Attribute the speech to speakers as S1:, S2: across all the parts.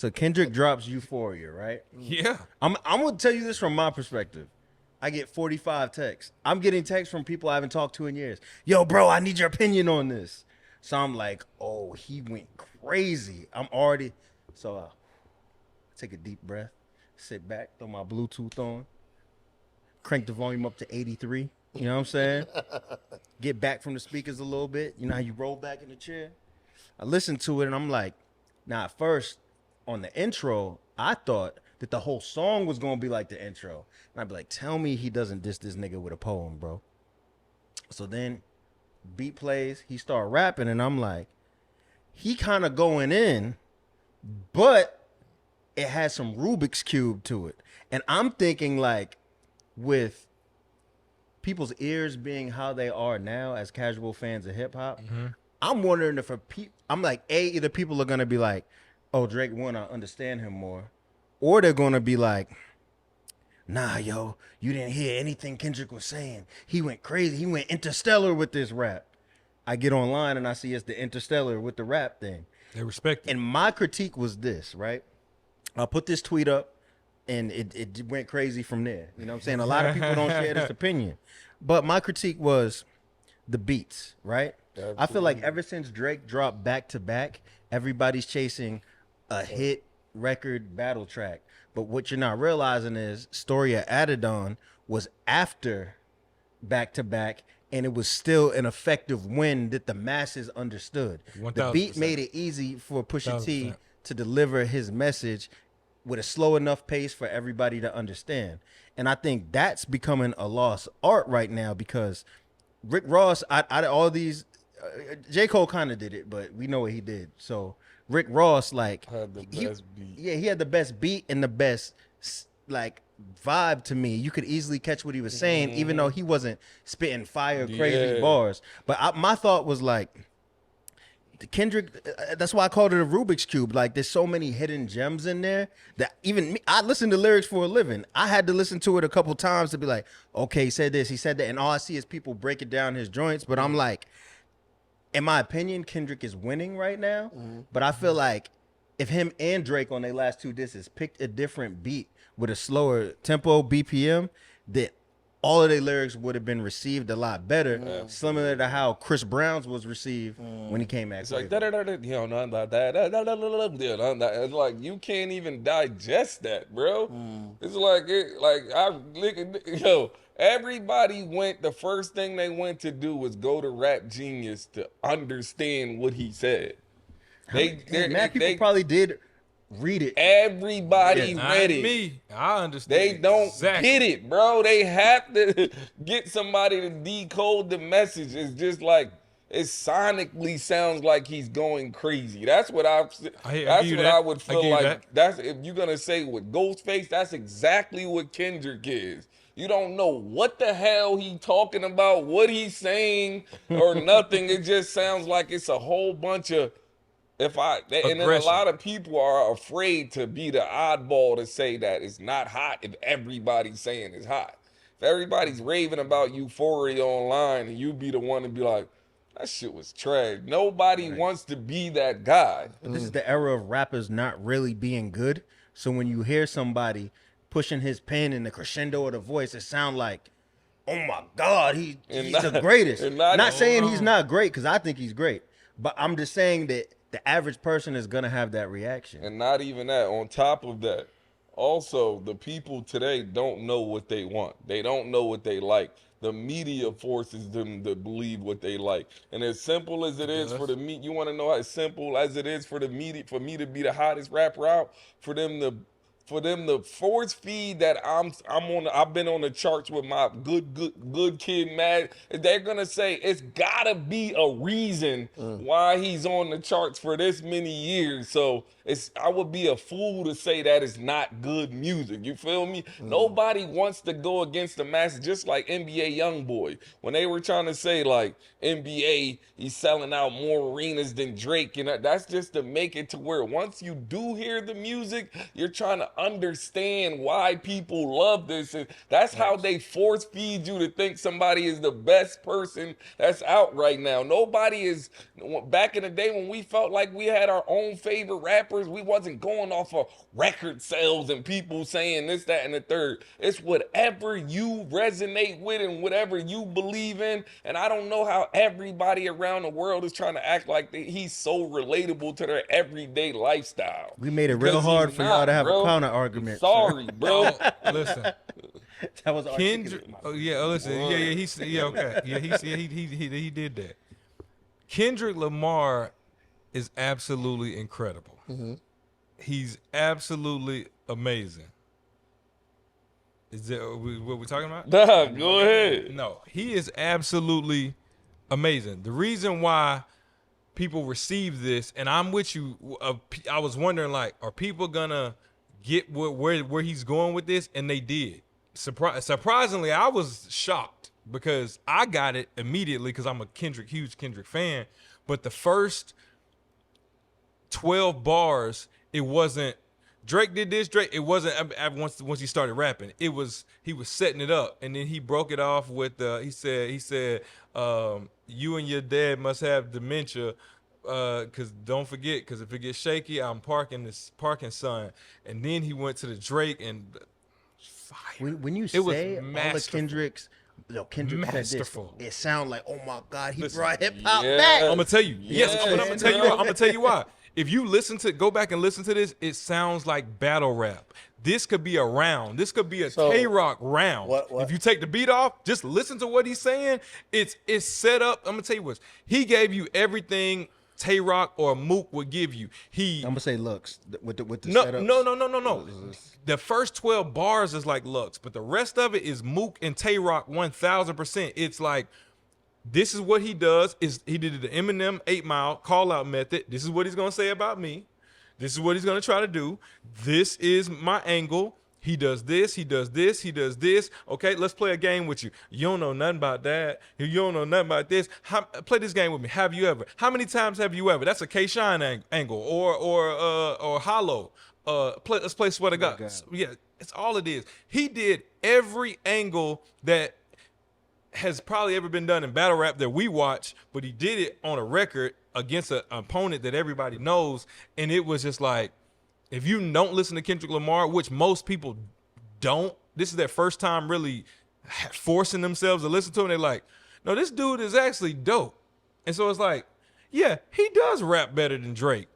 S1: So Kendrick drops Euphoria, right?
S2: Yeah.
S1: I'm gonna tell you this from my perspective. I get 45 texts. I'm getting texts from people I haven't talked to in years. Yo, bro, I need your opinion on this. So I'm like, oh, he went crazy. I'm already take a deep breath, sit back, throw my Bluetooth on, crank the volume up to 83. You know what I'm saying? Get back from the speakers a little bit. You know how you roll back in the chair? I listened to it and I'm like, now at first on the intro, I thought that the whole song was gonna be like the intro. And I'd be like, tell me he doesn't diss this nigga with a poem, bro. So then beat plays, he start rapping, and I'm like, he kind of going in, but it has some Rubik's Cube to it. And I'm thinking like with people's ears being how they are now as casual fans of hip hop, I'm wondering if I'm like, either people are gonna be like, oh, Drake wanna understand him more, or they're gonna be like, nah, yo, you didn't hear anything Kendrick was saying. He went crazy. He went interstellar with this rap. I get online and I see it's the interstellar with the rap thing.
S2: They respect it.
S1: And my critique was this, right? I put this tweet up and it went crazy from there. You know what I'm saying? A lot of people don't share this opinion. But my critique was the beats, right? Absolutely. I feel like ever since Drake dropped back to back, everybody's chasing a hit record battle track. But what you're not realizing is Story of Adidon was after back to back, and it was still an effective win that the masses understood.
S2: 1000%.
S1: The beat made it easy for Pusha T to deliver his message with a slow enough pace for everybody to understand. And I think that's becoming a lost art right now because Rick Ross, all these, J. Cole kind of did it, but we know what he did. So Rick Ross, like,
S3: had the best beat.
S1: Yeah, he had the best beat and the best, like, vibe to me. You could easily catch what he was saying, even though he wasn't spitting fire, crazy bars. But my thought was, like, Kendrick, that's why I called it a Rubik's Cube. Like, there's so many hidden gems in there that even me, I listen to lyrics for a living. I had to listen to it a couple times to be like, okay, he said this, he said that. And all I see is people breaking down his joints. But I'm like, in my opinion, Kendrick is winning right now. But I feel like if him and Drake on their last two disses picked a different beat with a slower tempo, BPM, that all of their lyrics would have been received a lot better, similar to how Chris Brown's was received when he came at
S3: It's like it's like you can't even digest that, bro. It's like everybody went. The first thing they went to do was go to Rap Genius to understand what he said.
S1: People probably did read it.
S3: Everybody read it.
S2: Me, I understand.
S3: They don't get it, bro. They have to get somebody to decode the message. It's just like it sonically sounds like he's going crazy. That's what I would feel like. That's if you're gonna say with Ghostface, that's exactly what Kendrick is. You don't know what the hell he talking about, what he's saying, or nothing. It just sounds like it's a whole bunch of. And then a lot of people are afraid to be the oddball to say that it's not hot if everybody's saying it's hot. If everybody's raving about Euphoria online and you be the one to be like, that shit was trash. Nobody wants to be that guy.
S1: But this is the era of rappers not really being good. So when you hear somebody pushing his pen in the crescendo of the voice, it sounds like, oh my God, he's the greatest. Not saying he's not great, because I think he's great. But I'm just saying that the average person is going to have that reaction.
S3: And not even that. On top of that, also, the people today don't know what they want. They don't know what they like. The media forces them to believe what they like. And as simple as it is for the media, you want to know how simple as it is for the media, for me to be the hottest rapper out, for them to force feed that I've been on the charts with my good kid Mad. They're gonna say it's gotta be a reason why he's on the charts for this many years. So I would be a fool to say that it's not good music. You feel me? Nobody wants to go against the masses, just like NBA YoungBoy. When they were trying to say like NBA, he's selling out more arenas than Drake, that's just to make it to where once you do hear the music, you're trying to understand why people love this. And that's how they force feed you to think somebody is the best person that's out right now. Nobody is. Back in the day when we felt like we had our own favorite rappers, we wasn't going off of record sales and people saying this, that, and the third. It's whatever you resonate with and whatever you believe in. And I don't know how everybody around the world is trying to act like he's so relatable to their everyday lifestyle.
S1: We made it real hard for y'all to have a counter argument.
S3: Sorry, bro.
S2: Listen.
S1: That was
S2: Kendrick. Oh yeah. Oh, listen. Yeah. Okay. Yeah. He did that. Kendrick Lamar is absolutely incredible.
S4: Mm-hmm.
S2: He's absolutely amazing. Is that what we're talking about?
S3: Nah, go ahead.
S2: No, he is absolutely amazing. The reason why people receive this, and I'm with you, I was wondering, like, are people gonna get where he's going with this? And they did. Surprisingly, I was shocked because I got it immediately because I'm a huge Kendrick fan. But the first 12 bars, it wasn't Drake did this. Drake, it wasn't once he started rapping. He was setting it up, and then he broke it off with he said you and your dad must have dementia, cause don't forget, cause if it gets shaky, I'm parking son. And then he went to the Drake and fire.
S1: When you
S2: it was
S1: say all the Kendrick
S2: masterful.
S1: Said this, it sounds like, oh my God, he brought hip hop
S3: yeah.
S1: back.
S2: I'm gonna tell you. Yes, but I'm gonna tell you. I'm gonna tell you why. If you go back and listen to this, it sounds like battle rap. This could be a round. This could be a Tay-Rock round.
S4: What?
S2: If you take the beat off, just listen to what he's saying. It's set up. I'm gonna tell you what. He gave you everything Tay-Rock or Mook would give you. I'm
S1: gonna say Lux with the
S2: setups. No.
S1: What is this?
S2: The first 12 bars is like Lux, but the rest of it is Mook and Tay-Rock 1000%. It's like, this is what he does. He did the Eminem 8 Mile call out method. This is what he's gonna say about me. This is what he's gonna try to do. This is my angle. He does this. He does this. He does this. Okay, let's play a game with you. You don't know nothing about that. You don't know nothing about this. Play this game with me. Have you ever? How many times have you ever? That's a K-Shine angle or Hollow. Let's play Swear to God. Yeah, it's all it is. He did every angle that has probably ever been done in battle rap that we watch, but he did it on a record against an opponent that everybody knows. And it was just like, if you don't listen to Kendrick Lamar, which most people don't, this is their first time really forcing themselves to listen to him. They're like, no, this dude is actually dope. And so it's like, yeah, he does rap better than Drake.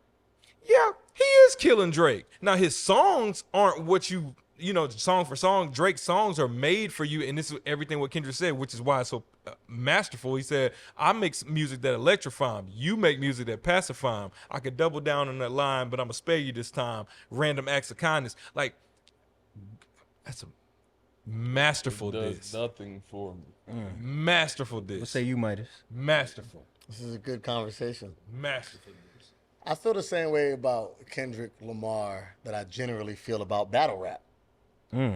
S2: Yeah, he is killing Drake. Now, his songs aren't what song for song. Drake's songs are made for you, and this is everything what Kendrick said, which is why it's so masterful. He said, I make music that electrify him. You make music that pacify him. I could double down on that line, but I'm going to spare you this time. Random acts of kindness. Like, that's a masterful diss.
S3: Does nothing for me.
S2: Masterful diss.
S1: What say you, Midaz?
S2: Masterful.
S4: This is a good conversation.
S2: Masterful diss.
S4: I feel the same way about Kendrick Lamar that I generally feel about battle rap.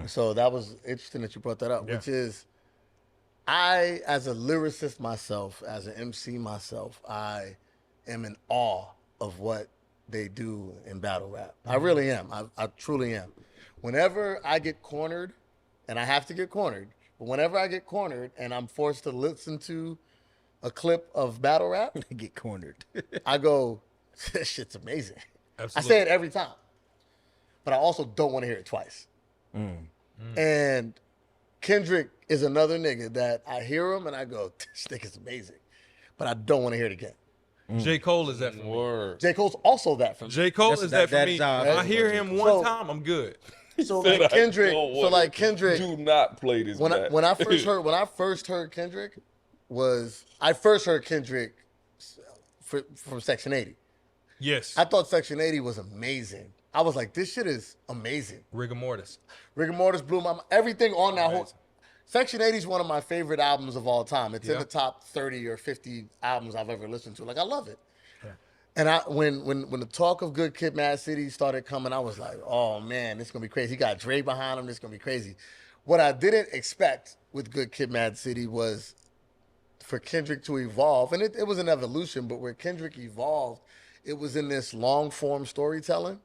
S4: So that was interesting that you brought that up, which is, I, as a lyricist myself, as an MC myself, I am in awe of what they do in battle rap. I really am. I truly am. Whenever I get cornered, and I have to get cornered, but whenever I get cornered and I'm forced to listen to a clip of battle rap,
S1: Get cornered.
S4: I go, this shit's amazing.
S2: Absolutely.
S4: I say it every time, but I also don't want to hear it twice. And Kendrick is another nigga that I hear him and I go, this nigga's amazing, but I don't want to hear it again.
S2: J. Cole is that for me.
S3: Word.
S4: J. Cole's also that for me.
S2: J. Cole is that for me.
S1: that's how
S2: I hear him one time, I'm good.
S4: So like Kendrick,
S3: Do not play this.
S4: when I first heard Kendrick, I first heard Kendrick from Section 80.
S2: Yes.
S4: I thought Section 80 was amazing. I was like, this shit is amazing.
S2: Rigor Mortis.
S4: Rigor Mortis blew my mind. Everything on that whole. Section 80 is one of my favorite albums of all time. It's in the top 30 or 50 albums I've ever listened to. Like, I love it. Yeah. And when the talk of Good Kid, Mad City started coming, I was like, oh man, this is gonna be crazy. He got Dre behind him. This is gonna be crazy. What I didn't expect with Good Kid, Mad City was for Kendrick to evolve, and it was an evolution. But where Kendrick evolved, it was in this long form storytelling,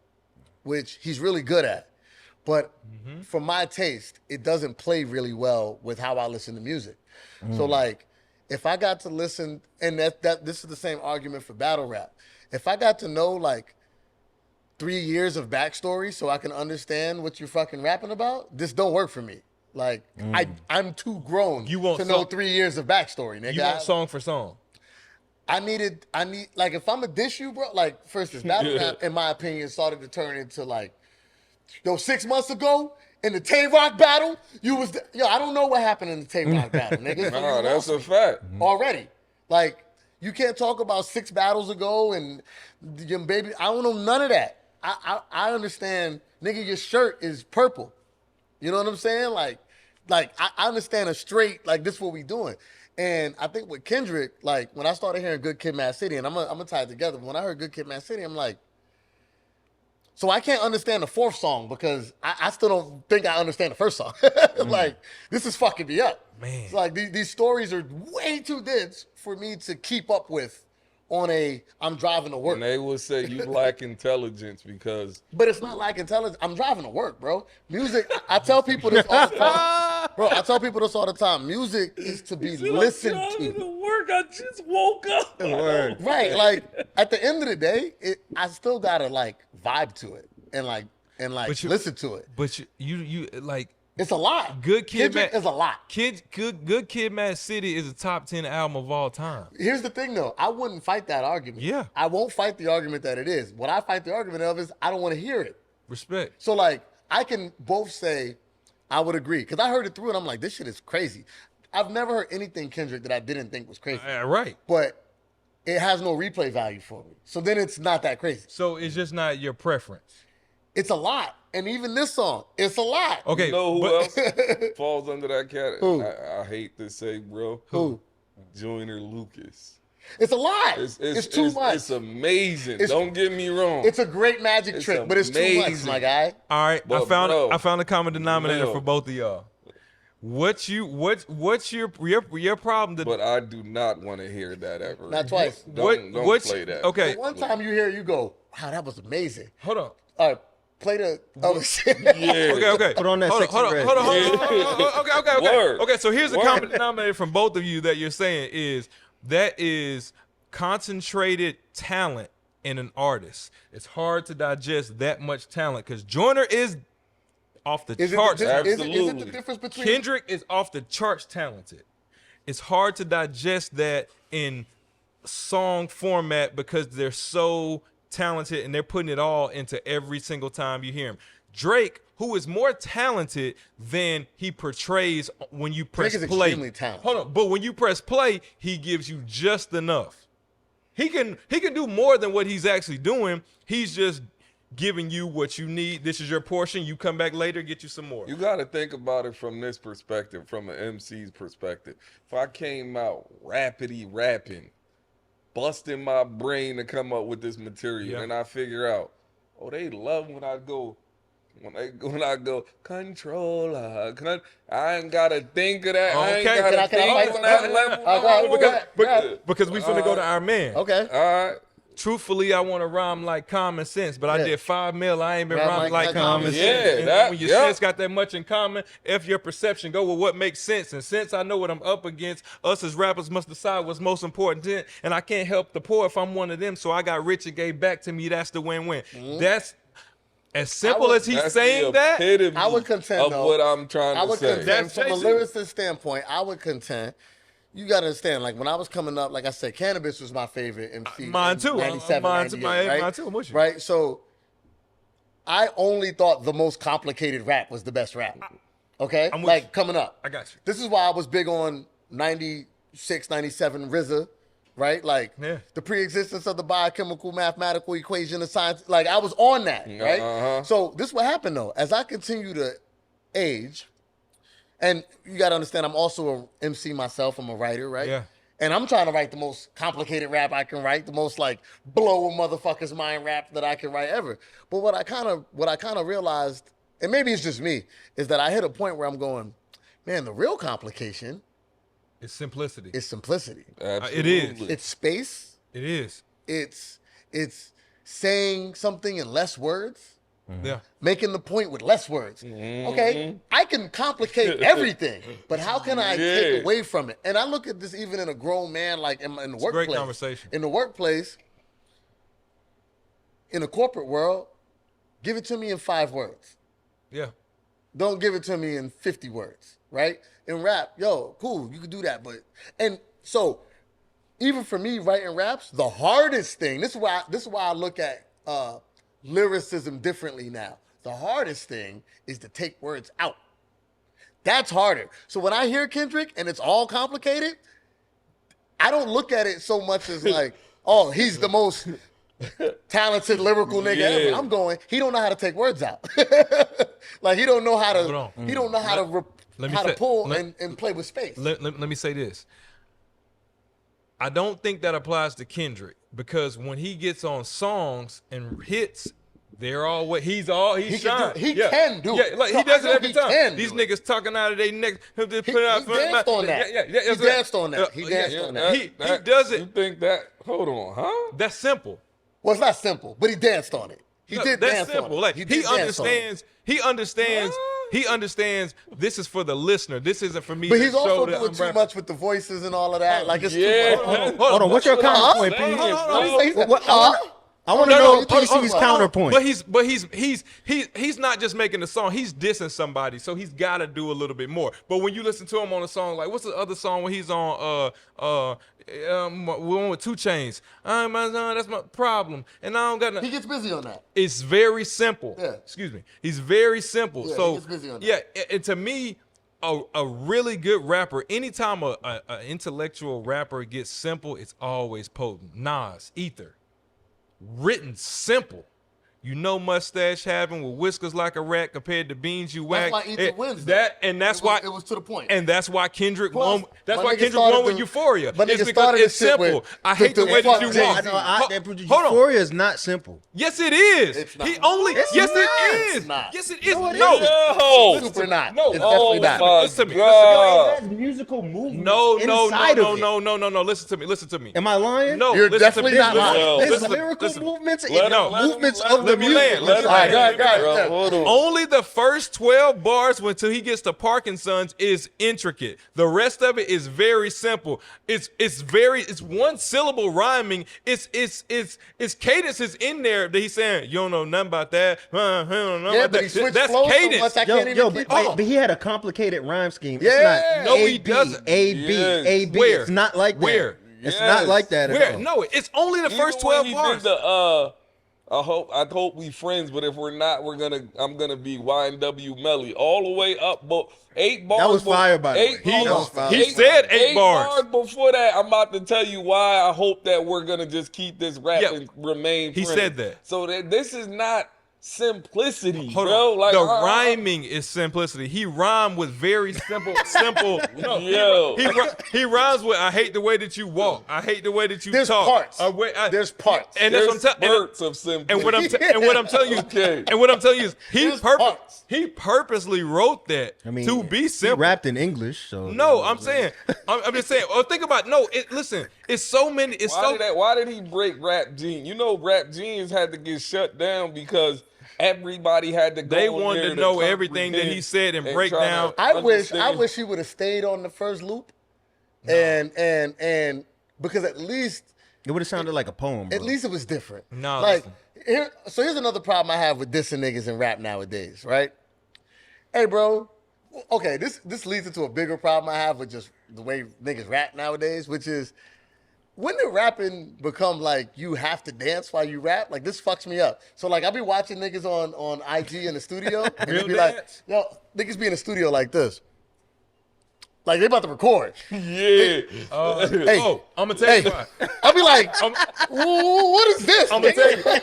S4: which he's really good at. but for my taste, it doesn't play really well with how I listen to music. So like, if I got to listen, and this is the same argument for battle rap. If I got to know like 3 years of backstory so I can understand what you're fucking rapping about, this don't work for me. Like I'm too grown
S2: You want
S4: to know
S2: song-
S4: 3 years of backstory, nigga.
S2: You want song for song.
S4: I need like if I'm a dish you, bro. Like for instance, battle rap, in my opinion, started to turn into like, 6 months ago in the Tay Rock battle, I don't know what happened in the Tay Rock battle, nigga.
S3: Nah, that's a fact.
S4: Already, like you can't talk about 6 battles ago and your baby. I don't know none of that. I understand, nigga. Your shirt is purple. You know what I'm saying? Like I understand a straight like this. What we doing? And I think with Kendrick, like when I started hearing Good Kid, Mad City, and I'm gonna tie it together. But when I heard Good Kid, Mad City, I'm like, so I can't understand the 4th song because I still don't think I understand the 1st song. Like this is fucking me up.
S2: Man.
S4: It's like these stories are way too dense for me to keep up with on I'm driving to work.
S3: And they will say you lack intelligence because
S4: But it's not like intelligence. I'm driving to work, bro. Music, I tell people this all the time. Bro, I tell people this all the time. Music is to be listened to.
S5: Work. I just woke up.
S1: Word.
S4: Right. Like, at the end of the day, I still got to, like, vibe to it and
S2: But you-
S4: listen to it.
S2: But you like
S4: It's a lot.
S2: Good Kid,
S4: Kendrick is a lot.
S2: Good Kid, Mad City is a top 10 album of all time.
S4: Here's the thing, though. I wouldn't fight that argument.
S2: Yeah.
S4: I won't fight the argument that it is. What I fight the argument of is I don't want to hear it.
S2: Respect.
S4: So, like, I can both say I would agree. Because I heard it through and I'm like, this shit is crazy. I've never heard anything Kendrick that I didn't think was crazy.
S2: Right.
S4: But it has no replay value for me. So then it's not that crazy.
S2: So it's just not your preference.
S4: It's a lot. And even this song, it's a lot.
S2: Okay.
S3: you know who
S2: but-
S3: else falls under that category?
S4: Who?
S3: I hate to say, bro.
S4: Who?
S3: Joyner Lucas.
S4: It's a lot. It's too much.
S3: It's amazing.
S4: It's-
S3: Don't get me wrong.
S4: It's a great magic
S3: It's
S4: trick, but it's too much,
S3: amazing.
S4: my guy.
S2: All right,
S3: But, bro,
S2: I found a common denominator
S3: bro.
S2: for both of y'all. What's your problem?
S3: but I do not want to hear that ever.
S4: Not twice.
S3: Don't
S2: what's-
S3: play that.
S2: Okay,
S4: The one time you hear it, you go, wow, that was amazing.
S2: hold on.
S4: All right, play the other shit.
S3: Yeah.
S2: Okay.
S1: Put on that
S2: Hold
S1: sexy
S2: on.
S1: red.
S2: Okay.
S3: Word.
S2: Okay. So here's the
S3: Word.
S2: common denominator from both of you that you're saying is that is concentrated talent in an artist. It's hard to digest that much talent because Joyner is off the
S4: Is it,
S2: charts.
S4: is it the
S3: Absolutely.
S4: difference between
S2: Kendrick is off the charts talented. It's hard to digest that in song format because they're so talented and they're putting it all into every single time you hear him. Drake, who is more talented than he portrays when you press
S4: Drake is
S2: play.
S4: extremely talented.
S2: Hold on, but when you press play, he gives you just enough. He can do more than what he's actually doing. He's just giving you what you need. This is your portion. You come back later, get you some more.
S3: You got to think about it from this perspective, from an MC's perspective. If I came out rappity rapping, busting my brain to come up with this material,
S2: Yeah.
S3: and I figure out, oh, they love when I go controller. I ain't gotta think of that. I ain't
S2: Okay.
S3: gotta
S4: Can I
S3: think
S4: fight?
S3: on that level.
S4: Go ahead.
S2: Because we finna go to our man.
S4: Okay.
S3: All right.
S2: Truthfully, I want to rhyme like common sense, but I
S4: Yeah.
S2: did 5 mil. I ain't been
S4: Rhyme
S2: rhyming like
S4: like
S2: common
S4: common
S2: sense.
S3: sense.
S2: And
S3: Yeah,
S2: when your
S3: that-
S2: sense got that much in common, if your perception go with what makes sense, and since I know what I'm up against, us as rappers must decide what's most important. And I can't help the poor if I'm one of them. So I got rich and gave back to me. That's the win-win. That's as simple
S4: would-
S2: as he's
S3: That's
S2: saying
S3: the
S2: that.
S3: epitome
S4: I would contend,
S3: of
S4: though.
S3: what I'm trying
S4: I
S3: to
S4: would
S3: say.
S4: contend
S2: That's
S4: from a
S2: Jason.
S4: lyricist standpoint. I would contend. You gotta understand, like when I was coming up, like I said, Cannabis was my favorite MC.
S2: Mine
S4: in
S2: too.
S4: 97,
S2: Mine too.
S4: 98, right?
S2: Mine too. I'm with you.
S4: Right. So I only thought the most complicated rap was the best rap. Okay.
S2: I'm with
S4: Like
S2: you.
S4: coming up.
S2: I got you.
S4: This is why I was big on 96, 97 RZA. Right, like
S2: Yeah.
S4: the pre-existence of the biochemical mathematical equation of science. Like I was on that, right?
S3: Uh-huh.
S4: So this what happened though. As I continue to age, and you got to understand, I'm also a MC myself. I'm a writer, right?
S2: Yeah.
S4: And I'm trying to write the most complicated rap I can write, the most like blow a motherfucker's mind rap that I can write ever. But what I kind of realized, and maybe it's just me, is that I hit a point where I'm going, man, the real complication
S2: It's simplicity.
S4: is simplicity.
S2: It is.
S3: Absolutely.
S4: It's space.
S2: It is.
S4: It's saying something in less words.
S2: Yeah.
S4: Making the point with less words. Okay, I can complicate everything, but how can I take away from it? And I look at this even in a grown man, like in the workplace.
S2: Great conversation.
S4: In the workplace, in the corporate world, give it to me in 5 words.
S2: Yeah.
S4: Don't give it to me in 50 words, right? In rap, yo, cool, you can do that, but and so even for me writing raps, the hardest thing. This is why I look at lyricism differently now. The hardest thing is to take words out. That's harder. So when I hear Kendrick and it's all complicated, I don't look at it so much as like, oh, he's the most talented lyrical nigga ever. I'm going, he don't know how to take words out. Like he don't know how to he don't know how to pull and play with space.
S2: Let me say this. I don't think that applies to Kendrick because when he gets on songs and hits, they're all he's shine.
S4: He can do it.
S2: Yeah, like he does it every time. These niggas talking out of their neck. He
S4: danced on that. He danced on that. He danced on that.
S2: He does it.
S3: You think that? Hold on, huh?
S2: That's simple.
S4: Well, it's not simple, but he danced on it. He did dance
S2: simple.
S4: on it.
S2: Like he understands. He understands. This is for the listener. This isn't for me.
S4: But
S2: to
S4: he's
S2: show
S4: also
S2: that
S4: doing
S2: I'm
S4: too
S2: rapping.
S4: much with the voices and all of that. Like it's too much.
S1: Hold on. What's your counterpoint, P? I want to
S2: No,
S1: know PC's counterpoint.
S2: But he's not just making the song. He's dissing somebody, so he's got to do a little bit more. But when you listen to him on a song, like what's the other song when he's on one with 2 Chainz? That's my problem, and I don't got nothing.
S4: He gets busy on that.
S2: It's very simple.
S4: Yeah.
S2: Excuse me. He's very simple.
S4: Yeah,
S2: so
S4: he gets busy on that.
S2: yeah, and to me, a really good rapper, anytime a intellectual rapper gets simple, it's always potent. Nas, Ether. Written simple. You know, mustache having with whiskers like a rat compared to beans you whack.
S4: That's why Ether wins.
S2: That's why
S4: it was to the point.
S2: And that's why Kendrick
S4: Plus,
S2: won. That's
S4: my
S2: why
S4: nigga
S2: Kendrick
S4: started
S2: won with
S4: the-
S2: Euphoria.
S4: my nigga
S2: It's because
S4: started
S2: it's
S4: the shit
S2: simple.
S4: with
S2: I hate the way that you
S4: fuck
S2: walk.
S4: Jay-Z.
S2: Hold on.
S1: Euphoria is not simple.
S2: Yes, it is.
S4: It's not.
S2: He only.
S1: It's
S2: Yes,
S1: not.
S2: it is.
S4: It's not.
S2: Yes, it is.
S4: No, it
S2: No.
S4: isn't.
S3: No.
S4: Super not.
S2: No.
S4: It's definitely not.
S3: my
S2: Listen to me.
S3: God.
S1: It has musical movement
S2: No.
S1: inside of it.
S2: No. Listen to me.
S1: Am I lying?
S2: No.
S4: You're
S2: listen to
S4: definitely
S2: me.
S4: not
S2: Listen-
S4: lying.
S1: There's
S2: listen to-
S1: lyrical
S2: listen.
S1: movements
S3: Let
S1: and
S3: him- let him-
S1: movements
S3: let
S1: of
S3: him-
S1: the
S3: let me
S1: music.
S3: land, let him
S4: All right,
S3: land.
S4: go ahead.
S3: Bro, hold on.
S2: Only the first 12 bars until he gets to Parkinson's is intricate. The rest of it is very simple. It's one syllable rhyming. It's cadences in there that he's saying, you don't know nothing about that.
S4: Yeah, but he switched
S2: That's
S4: flows so
S2: cadence.
S4: much I can't even keep up.
S1: But he had a complicated rhyme scheme.
S4: Yeah.
S1: It's not
S2: No,
S1: A,
S2: he
S1: B,
S2: doesn't.
S1: A, B,
S3: Yes.
S1: A, B.
S2: Where?
S1: It's not like that.
S2: Where?
S1: It's
S3: Yes.
S1: not like that at
S2: Where?
S1: all.
S2: No, it's only the first
S3: Even when
S2: 12
S3: he
S2: bars.
S3: did the I hope we friends, but if we're not, I'm gonna be YNW Melly all the way up. But 8 bars.
S1: That was fire, by the way.
S3: He
S1: That was fire.
S2: He said 8 bars.
S3: before that. I'm about to tell you why I hope that we're gonna just keep this rap
S2: Yeah.
S3: and remain.
S2: He
S3: friends.
S2: said that.
S3: So that this is not simplicity,
S2: Hold
S3: bro.
S2: on.
S3: Like
S2: The rhyming is simplicity. He rhymed with very simple. No,
S3: Yo.
S2: he rhymes with I hate the way that you walk. I hate the way that you
S4: There's
S2: talk.
S4: parts.
S2: There's
S4: parts.
S2: And that's what I'm
S3: There's
S2: telling.
S3: spurts of simplicity.
S2: And what I'm telling you,
S3: Okay.
S2: and what I'm telling you is
S4: There's parts.
S2: he purposely wrote that to be
S1: He
S2: simple.
S1: rapped in English, so
S2: No, I'm saying, I'm just saying. Oh, think about listen. It's so many. It's
S3: Why did he break Rap Genius? You know, Rap Genius had to get shut down because everybody had to go.
S2: They
S3: in
S2: wanted
S3: there
S2: to know everything that he said and break
S3: try to
S2: down.
S4: I
S3: understand.
S4: wish he would have stayed on the first loop, and because at least
S1: it would have sounded like a poem. Bro.
S4: at least it was different.
S2: No,
S4: like
S2: listen.
S4: here's another problem I have with dissing niggas in rap nowadays, right? Hey, bro. Okay, this leads into a bigger problem I have with just the way niggas rap nowadays, which is when did rapping become like you have to dance while you rap? Like this fucks me up. So like I be watching niggas on IG in the studio and they
S2: Real
S4: be
S2: dance?
S4: like, yo, niggas be in the studio like this. Like they about to record.
S3: Yeah.
S4: Hey,
S2: I'm gonna tell you
S4: hey,
S2: why.
S4: I'll be like, what is this?
S2: I'ma
S4: nigga?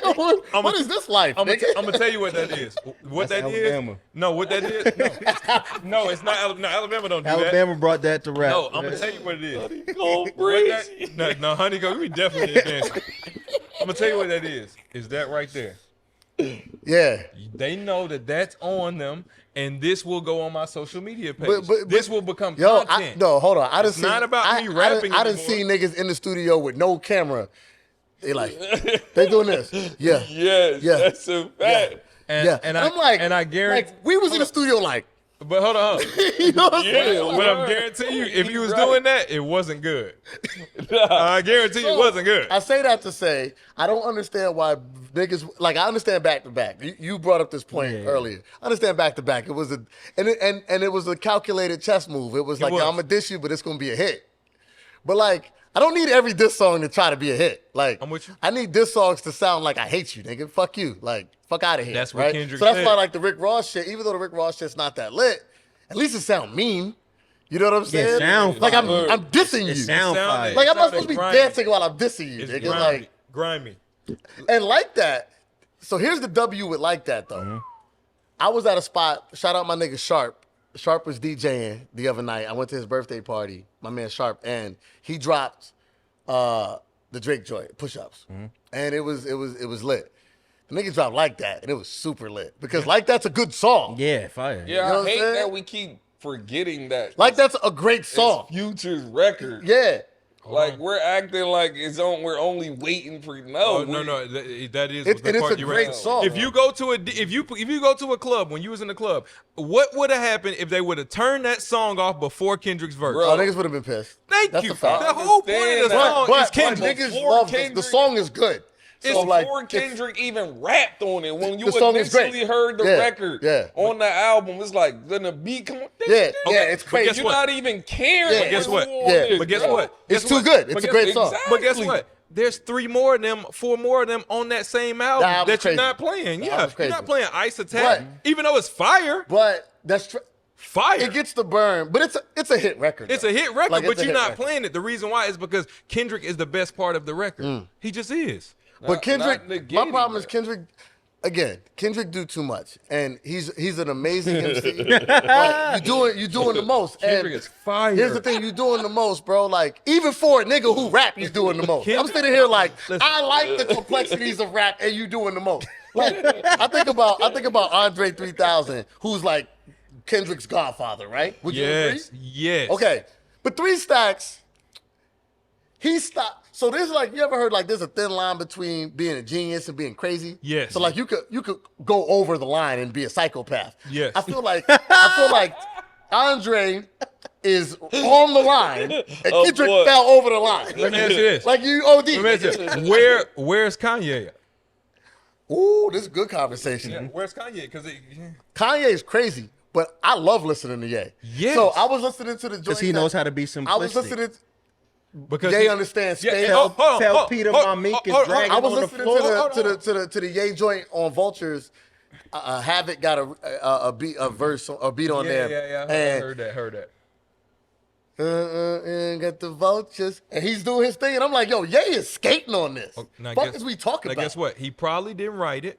S2: tell you.
S4: what is this life?
S2: I'm
S4: nigga?
S2: gonna tell you what that is. What
S1: That's
S2: that is?
S1: Alabama.
S2: No, what that is? No, it's not. No, Alabama don't do
S1: Alabama brought that to
S2: that.
S1: rap.
S2: No, I'm gonna tell you what it is.
S3: Go
S2: What
S3: crazy.
S2: that, no, honey, go. We definitely did dance. I'm gonna tell you what that is. Is that right there?
S4: Yeah.
S2: They know that that's on them, and this will go on my social media page.
S4: But
S2: This will become
S4: Yo,
S2: content.
S4: no, hold on. I done
S2: It's
S4: seen,
S2: not about
S4: I,
S2: me rapping
S4: I done
S2: anymore.
S4: seen niggas in the studio with no camera. They like, they doing this. Yeah.
S3: Yes,
S4: Yeah.
S3: that's a fact.
S2: And
S4: I'm like,
S2: I guarantee.
S4: like we was in the studio like,
S2: But hold on.
S4: you know what I'm saying?
S2: But I'm guaranteeing you, if he was
S3: Right.
S2: doing that, it wasn't good. I guarantee it wasn't good.
S4: I say that to say I don't understand why niggas like I understand back to back. You brought up this point earlier. I understand back to back. It was and it was a calculated chess move. It was like,
S2: was.
S4: yo, I'm gonna diss you, but it's gonna be a hit. But like, I don't need every diss song to try to be a hit. Like,
S2: I'm with you.
S4: I need diss songs to sound like I hate you, nigga. Fuck you. Like, fuck out of here.
S2: That's what
S4: right?
S2: Kendrick
S4: So that's
S2: said.
S4: why like the Rick Ross shit, even though the Rick Ross shit's not that lit, at least it sound mean. You know what I'm saying?
S1: sound
S4: like I'm
S1: fire.
S4: dissing you.
S1: It sound fire.
S4: Like I'm not
S2: Sounded
S4: supposed to be
S2: grimy.
S4: dancing while I'm dissing you,
S2: It's
S4: nigga.
S2: grimy.
S4: Like,
S2: grimy.
S4: and like that. So here's the W with like that though.
S2: Mm-hmm.
S4: I was at a spot. Shout out my nigga Sharp. Sharp was DJing the other night. I went to his birthday party. My man Sharp, and he dropped the Drake joint, Push Ups, and it was lit. The nigga dropped Like That, and it was super lit because Like That's a good song.
S1: Yeah, fire.
S3: Yeah,
S4: know what
S3: I
S4: I'm
S3: hate
S4: saying?
S3: that we keep forgetting that.
S4: Like That's a great
S3: it's
S4: song.
S3: Future's record.
S4: Yeah.
S3: Like we're acting like we're only waiting for
S2: Oh,
S3: no.
S2: no. That is
S4: It's,
S2: the
S4: and it's
S2: part
S4: a
S2: you're
S4: great
S2: right.
S4: song.
S2: If you go to if you go to a club when you was in the club, what would have happened if they would have turned that song off before Kendrick's verse?
S3: Bro.
S4: Oh, niggas would have been pissed.
S2: Thank
S4: That's
S2: you.
S4: a fact.
S2: The whole point of the
S3: Understand
S2: song
S4: But
S2: is Kendrick.
S4: niggas
S3: Before
S4: love the
S3: Kendrick-
S4: song is good.
S3: It's
S4: So, like,
S3: before Kendrick even rapped on it. When you
S4: the song is great.
S3: initially heard the
S4: Yeah,
S3: record
S4: yeah.
S3: on the album, it's like then the beat come on.
S4: Yeah,
S2: Okay,
S4: it's
S2: but
S4: crazy.
S2: guess
S3: You're
S2: what?
S3: not even caring.
S4: Yeah, but
S2: guess what?
S4: Yeah,
S2: But guess
S3: bro.
S2: what?
S4: It's
S2: Guess
S4: too
S2: what?
S4: good. It's
S2: But
S4: a
S2: guess-
S4: great song.
S3: exactly.
S2: But guess what? There's 4 more of them on that same album
S4: album's
S2: that you're
S4: crazy.
S2: not playing.
S4: The
S2: Yeah,
S4: album's
S2: you're not
S4: crazy.
S2: playing Ice Attack,
S4: But-
S2: even though it's fire.
S4: But that's
S2: Fire.
S4: it gets the burn, but it's a hit record.
S2: It's
S4: though.
S2: a hit record,
S4: Like, it's
S2: but
S4: a
S2: you're
S4: hit
S2: not
S4: record.
S2: playing it. The reason why is because Kendrick is the best part of the record. He just is.
S4: But Kendrick,
S3: not
S4: my
S3: negating
S4: problem is
S3: that.
S4: Kendrick. Again, Kendrick do too much, and he's an amazing MC. But you doing the most.
S2: Kendrick
S4: and
S2: is fire.
S4: Here's the thing, you doing the most, bro. Like even for a nigga who rap, he's doing the most. I'm sitting here like I like the complexities of rap, and you doing the most. Like I think about Andre 3000, who's like Kendrick's godfather, right? Would you agree?
S2: Yes.
S4: Okay, but 3 Stacks, he stopped. So there's like, you ever heard like there's a thin line between being a genius and being crazy?
S2: Yes.
S4: So like you could go over the line and be a psychopath.
S2: Yes.
S4: I feel like Andre is on the line and Kendrick
S3: boy.
S4: fell over the line.
S2: Let me ask you this.
S4: Like you OD.
S2: Let me ask you this. Where's Kanye at?
S4: Ooh, this is good conversation.
S2: Where's Kanye? Because
S4: Kanye is crazy, but I love listening to Ye.
S2: Yes.
S4: So I was listening to the joint.
S1: Because he knows how to be simplistic.
S4: I was listening.
S2: because
S4: Ye
S2: he-
S4: understands
S2: Yeah,
S4: space.
S1: Tell Peter Mamique is dragging
S4: I was
S1: on the
S4: listening
S1: floor.
S4: to the Ye joint on Vultures. Havoc got a beat on there.
S2: Yeah. I
S4: And
S2: heard that.
S4: got the vultures, and he's doing his thing, and I'm like, yo, Ye is skating on this.
S2: Now
S4: Fuck
S2: guess-
S4: is we talking
S2: now
S4: about?
S2: guess what? He probably didn't write it,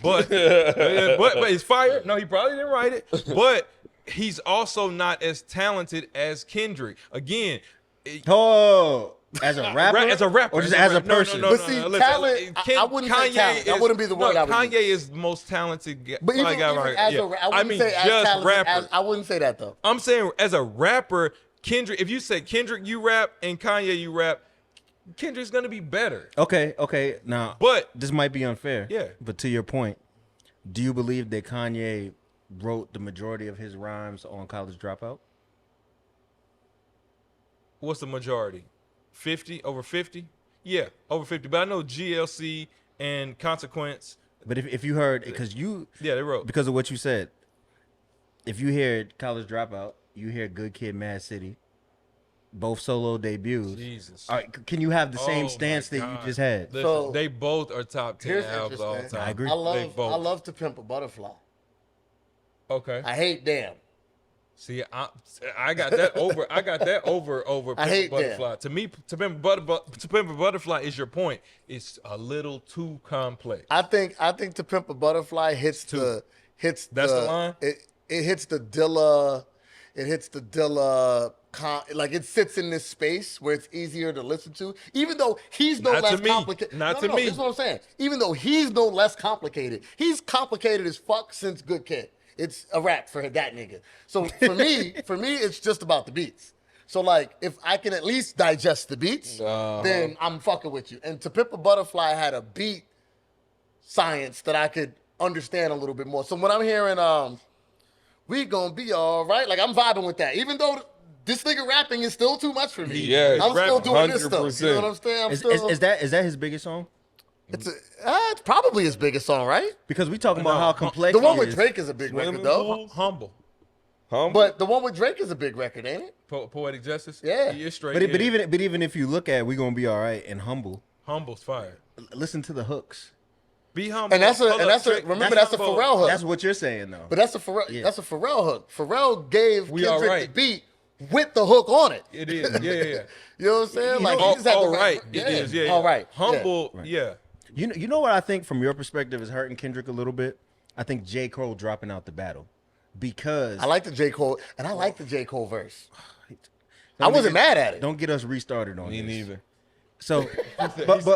S2: but but it's fire. No, he probably didn't write it, but he's also not as talented as Kendrick. Again,
S1: Oh, as a rapper?
S2: as a rapper,
S1: Or just as a
S2: rapper. No,
S1: person?
S2: no,
S4: But
S2: no,
S4: see,
S2: no, listen,
S4: talent, I wouldn't say talent. That wouldn't be the word I would
S2: Kanye
S4: use.
S2: is the most talented guy.
S4: But even
S2: guy right
S4: as
S2: here.
S4: a, I wouldn't say as
S2: just
S4: talented
S2: rapper.
S4: as, I wouldn't say that though.
S2: I'm saying as a rapper, Kendrick. If you say Kendrick, you rap, and Kanye, you rap, Kendrick's gonna be better.
S1: Okay. Now,
S2: But-
S1: this might be unfair.
S2: Yeah.
S1: But to your point, do you believe that Kanye wrote the majority of his rhymes on College Dropout?
S2: What's the majority? 50 over 50? Yeah, over 50. But I know GLC and Consequence.
S1: But if you heard, because
S2: Yeah, they wrote.
S1: because of what you said, if you hear College Dropout, you hear Good Kid, Mad City, both solo debuts.
S2: Jesus.
S1: All right, can you have the
S2: Oh
S1: same
S2: my
S1: stance that
S2: God.
S1: you just had?
S2: Listen,
S4: So-
S2: they both are top 10
S4: Here's
S2: albums all the
S4: interesting.
S2: time.
S1: I agree.
S4: I
S2: They both.
S4: love To Pimp a Butterfly.
S2: Okay.
S4: I hate Damn.
S2: See, I got that over. I got that over
S4: I
S2: Pimp a
S4: hate
S2: Butterfly. To me, to Pimp a Butterfly is your point. It's a little too complex.
S4: I think To Pimp a Butterfly hits the
S2: That's the line?
S4: It hits the Dilla. It hits the Dilla. Like it sits in this space where it's easier to listen to, even though he's no
S2: Not to
S4: less
S2: me.
S4: complicated.
S2: Not to me.
S4: This is what I'm saying. Even though he's no less complicated, he's complicated as fuck since Good Kid. It's a rap for that nigga. So for me, it's just about the beats. So like, if I can at least digest the beats, then I'm fucking with you. And To Pimp a Butterfly had a beat science that I could understand a little bit more. So when I'm hearing we gonna be all right, like I'm vibing with that. Even though this nigga rapping is still too much for me.
S3: Yeah,
S4: I'm still doing this
S3: 100%.
S4: stuff. You know what I'm saying? I'm still,
S1: Is that his biggest song?
S4: it's probably his biggest song, right?
S1: Because we talking about how complex
S4: The one
S1: he
S4: with
S1: is.
S4: Drake is a big record though.
S2: Humble.
S4: But the one with Drake is a big record, ain't it?
S2: Poetic Justice.
S4: Yeah.
S2: He is straight.
S1: But even if you look at We Gonna Be All Right and Humble,
S2: Humble's fire.
S1: listen to the hooks.
S2: Be humble.
S4: And that's a
S2: Hold up, Drake.
S4: remember that's a
S2: humble.
S4: Pharrell hook.
S1: That's what you're saying though.
S4: But that's a Pharrell hook. Pharrell gave
S2: We
S4: Kendrick
S2: Alright.
S4: the beat with the hook on it.
S2: It is. Yeah.
S4: You know what I'm saying? Like
S2: all,
S4: he just had
S2: all
S4: the
S2: right.
S4: Yeah.
S2: It is. Yeah.
S4: All right.
S2: Humble.
S1: Yeah. You know what I think from your perspective is hurting Kendrick a little bit? I think J. Cole dropping out the battle. Because
S4: I like the J. Cole, and I like the J. Cole verse. I
S1: Don't
S4: wasn't
S1: get-
S4: mad at it.
S1: Don't get us restarted on
S3: Me
S1: this.
S3: neither.
S1: So,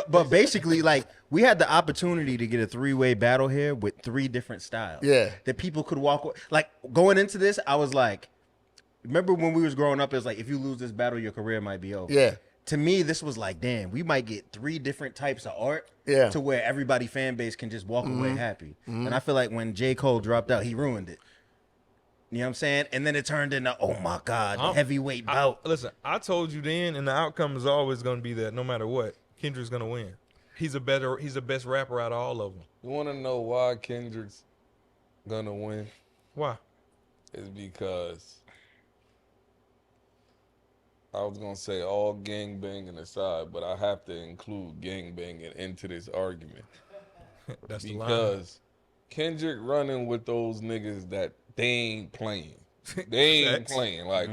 S1: but basically, like we had the opportunity to get a 3-way battle here with 3 different styles.
S4: Yeah.
S1: that people could walk. Like going into this, I was like, remember when we was growing up? It was like if you lose this battle, your career might be over.
S4: Yeah.
S1: To me, this was like, damn, we might get 3 different types of art.
S4: Yeah.
S1: To where everybody fan base can just walk away happy. And I feel like when J. Cole dropped out, he ruined it. You know what I'm saying? And then it turned into, oh my God, the heavyweight bout.
S2: Listen, I told you then, and the outcome is always going to be that no matter what, Kendrick's going to win. He's the best rapper out of all of them.
S3: You want to know why Kendrick's gonna win?
S2: Why?
S3: It's because I was gonna say all gangbanging aside, but I have to include gangbanging into this argument
S2: That's the line.
S3: because Kendrick running with those niggas that they ain't playing. They ain't
S2: Facts.
S3: playing. Like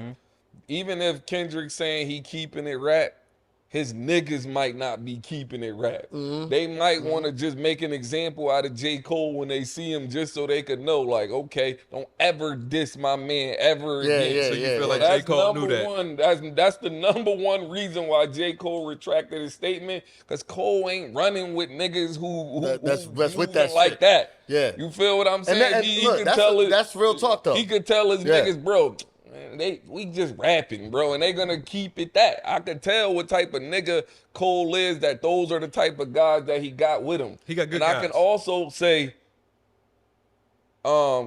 S3: even if Kendrick saying he keeping it rap, his niggas might not be keeping it rap. They might want to just make an example out of J. Cole when they see him just so they could know, like, okay, don't ever diss my man ever again.
S4: yeah,
S2: So you
S4: yeah,
S2: feel like
S3: That's
S2: J. Cole knew
S3: number
S2: that.
S3: one. That's the number one reason why J. Cole retracted his statement, because Cole ain't running with niggas who
S4: That's with
S3: moving
S4: that
S3: like
S4: shit.
S3: that.
S4: Yeah.
S3: You feel what I'm
S4: And,
S3: saying?
S4: that, and look, that's real talk though.
S3: He could tell his
S4: Yeah.
S3: niggas, bro, man, we just rapping, bro, and they gonna keep it that. I could tell what type of nigga Cole is, that those are the type of guys that he got with him.
S2: He got good
S3: And I
S2: guys.
S3: can also say,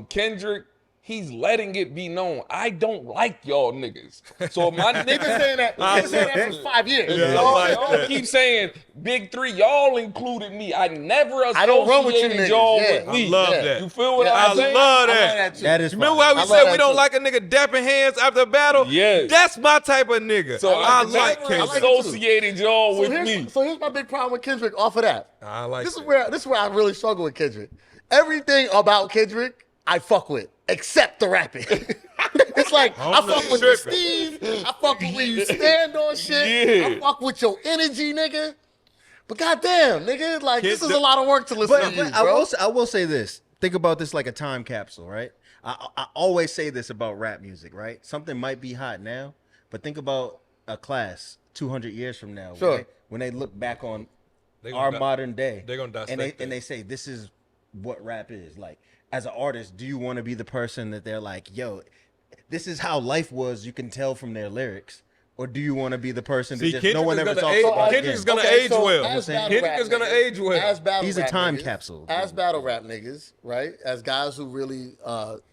S3: Kendrick, he's letting it be known, I don't like y'all niggas. So my
S4: They've been
S3: niggas
S4: saying that. They've been saying that for 5 years.
S2: Yeah,
S3: y'all,
S2: I like
S3: y'all
S2: that.
S3: keep saying Big 3, y'all included me. I never
S4: I don't run with you
S3: associated
S4: niggas.
S3: y'all
S4: Yeah.
S3: with me.
S2: I love
S4: Yeah.
S2: that.
S3: You feel what
S4: Yeah,
S3: I'm
S2: I
S3: saying?
S2: love
S4: I
S2: that.
S4: too.
S1: That is
S2: Remember
S1: fire.
S2: why we
S4: I love
S2: said
S4: that
S2: we don't
S4: too.
S2: like a nigga dapping hands after a battle?
S3: Yes.
S2: That's my type of nigga.
S3: So I,
S2: like
S3: never
S2: Kendrick.
S4: like it too.
S3: associated y'all with me.
S4: So here's my big problem with Kendrick off of that.
S2: I like
S4: This is
S2: that.
S4: where I really struggle with Kendrick. Everything about Kendrick I fuck with, except the rapping. It's like I
S2: I'm
S4: fuck
S2: not
S4: with the
S2: tripping.
S4: Steve, I fuck with when you stand on shit,
S3: Yeah.
S4: I fuck with your energy, nigga. But goddamn, nigga, like this is
S2: Kid-
S4: a lot of work to listen
S1: But
S4: to you,
S1: I
S4: bro.
S1: will say this. Think about this like a time capsule, right? I always say this about rap music, right? Something might be hot now, but think about a class 200 years from now,
S4: Sure.
S1: right? When they look back on
S2: They
S1: our
S2: gonna
S1: modern day,
S2: they gonna dissect
S1: and
S2: that.
S1: they say this is what rap is. Like, as an artist, do you want to be the person that they're like, yo, this is how life was? You can tell from their lyrics. Or do you want to be the person that
S2: See,
S1: just
S2: Kendrick
S1: no one
S2: is
S1: ever
S2: gonna
S1: talks
S2: age-
S1: about
S2: Kendrick is
S1: again?
S2: gonna age well.
S4: as battle
S2: Kendrick
S4: rap
S2: is gonna
S4: niggas-
S2: age well.
S4: As battle
S1: He's a
S4: rap
S1: time
S4: niggas-
S1: capsule.
S4: As battle rap niggas, right? As guys who really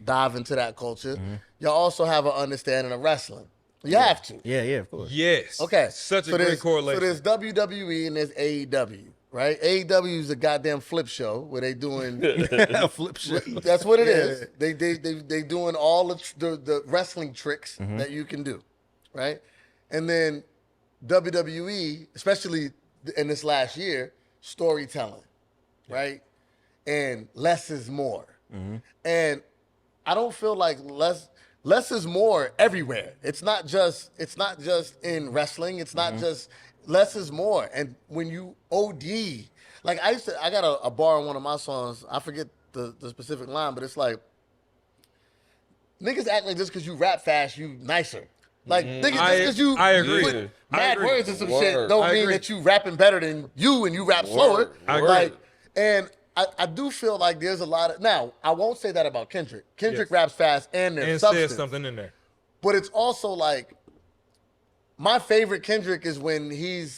S4: dive into that culture,
S1: Mm-hmm.
S4: y'all also have an understanding of wrestling. You have to.
S1: Yeah, of course.
S2: Yes.
S4: Okay.
S2: Such a
S4: so
S2: great
S4: there's-
S2: correlation.
S4: So there's WWE and there's AEW, right? AEW is a goddamn flip show where they doing.
S1: Flip shit.
S4: That's what it is. They doing all the wrestling tricks
S1: Mm-hmm.
S4: that you can do, right? And then WWE, especially in this last year, storytelling, right? And less is more.
S1: Mm-hmm.
S4: And I don't feel like less is more everywhere. It's not just in wrestling. It's not just less is more. And when you OD, like I got a bar on one of my songs. I forget the specific line, but it's like niggas act like just because you rap fast, you nicer. Like niggas just because you
S2: I agree.
S4: put
S3: Yeah.
S2: I
S4: mad
S2: agree.
S4: words and some
S3: Word.
S4: shit don't
S2: I
S4: mean
S2: agree.
S4: that you rapping better than you and you rap slower.
S2: I agree.
S4: Like, and I do feel like there's a lot of now. I won't say that about Kendrick. Kendrick
S2: Yes.
S4: raps fast and there's
S2: And
S4: substance.
S2: says something in there.
S4: But it's also like my favorite Kendrick is when he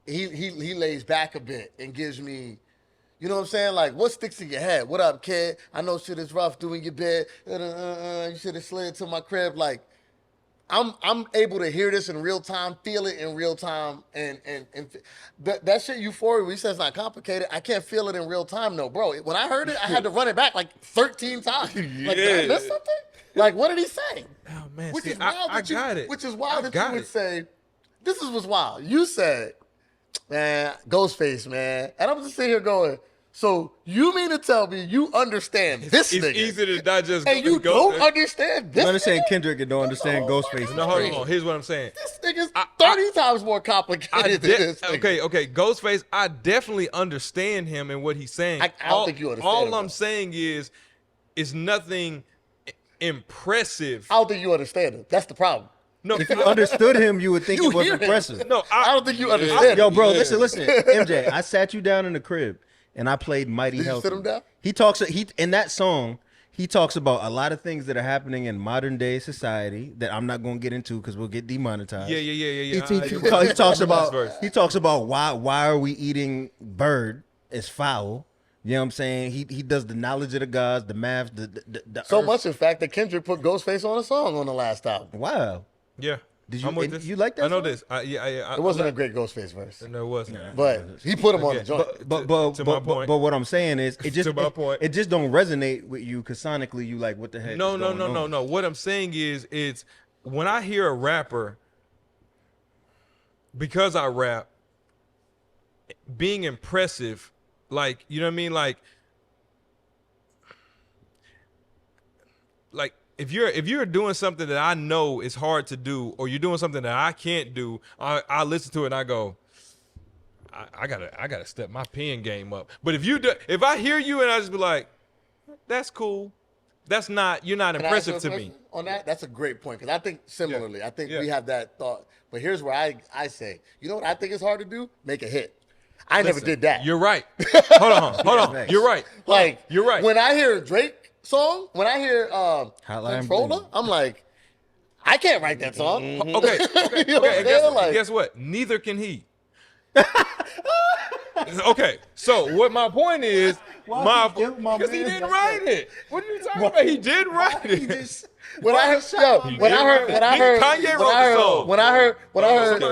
S4: lays back a bit and gives me, You know what I'm saying? Like, what sticks in your head? What up, kid? I know shit is rough doing your bed. You should have slid to my crib. Like, I'm able to hear this in real time, feel it in real time, and that shit Euphoria, when he says it's not complicated, I can't feel it in real time, no, bro. When I heard it, I had to run it back like 13 times. Like, did I miss something? Like, what did he say?
S2: Oh man,
S4: Which
S2: see,
S4: is wild
S2: I
S4: that you,
S2: got it.
S4: Which is wild
S2: I
S4: that you
S2: got
S4: would
S2: it.
S4: say, this is what's wild. You said, man, Ghostface, man. And I'm just sitting here going, so you mean to tell me you understand this
S2: It's
S4: nigga?
S2: easy to digest.
S4: And you don't understand this
S1: You understand
S4: nigga?
S1: Kendrick and don't understand Ghostface.
S2: No, hold on. Here's what I'm saying.
S4: This nigga's 30 times more complicated than this nigga.
S2: Okay. Ghostface, I definitely understand him and what he's saying.
S4: I don't think you understand
S2: All
S4: him,
S2: I'm
S4: though.
S2: saying is, it's nothing impressive.
S4: I don't think you understand him. That's the problem.
S2: No,
S1: If you understood him, you would think
S4: You
S1: it was
S4: hear him.
S1: impressive.
S2: no,
S4: I don't think you understand
S1: Yo,
S4: him.
S1: bro, listen. MJ, I sat you down in the crib and I played Mighty
S4: Did you
S1: Healthy.
S4: sit him down?
S1: He talks in that song, he talks about a lot of things that are happening in modern day society that I'm not going to get into because we'll get demonetized.
S2: Yeah.
S1: He
S2: Alright,
S1: talks
S2: Last
S1: about
S2: verse.
S1: why are we eating bird? It's foul. You know what I'm saying? He does the knowledge of the gods, the math, the
S4: So
S1: earth.
S4: much, in fact, that Kendrick put Ghostface on a song on the last album.
S1: Wow.
S2: Yeah.
S1: Did you-
S2: I'm with
S1: and
S2: this.
S1: you like that
S2: I know
S1: song?
S2: this.
S4: It wasn't a great Ghostface verse,
S2: No, it wasn't.
S4: but he put him on the
S2: Okay,
S4: joint.
S2: To my point.
S1: But what I'm saying is, it just
S2: To my point.
S1: it just don't resonate with you because sonically you like what the heck?
S2: No.
S1: is going on?
S2: What I'm saying is, it's when I hear a rapper, because I rap, being impressive, like, you know what I mean, like if you're doing something that I know is hard to do, or you're doing something that I can't do, I listen to it and I go, I gotta step my pen game up. But if I hear you and I just be like, that's cool, you're not
S4: Can I ask you
S2: impressive
S4: a
S2: to
S4: question
S2: me.
S4: on that? That's a great point because I think similarly. I think
S2: Yeah.
S4: we have that thought. But here's where I say, you know what I think is hard to do? Make a hit. I never did that.
S2: You're right. Hold on.
S1: Thanks.
S2: You're right.
S4: Like,
S2: You're right.
S4: When I hear a Drake song, when I hear
S1: Hotline
S4: Controller,
S1: Bling.
S4: I'm like, I can't write that song.
S2: Okay.
S4: You know what
S2: And
S4: I'm saying? Like-
S2: guess what? Neither can he. Okay, so what my point is,
S1: give my
S2: because he
S1: man
S2: didn't
S1: like
S2: write
S1: that?
S2: it. What are you talking about? He did write it.
S4: When I
S2: Somebody
S4: heard,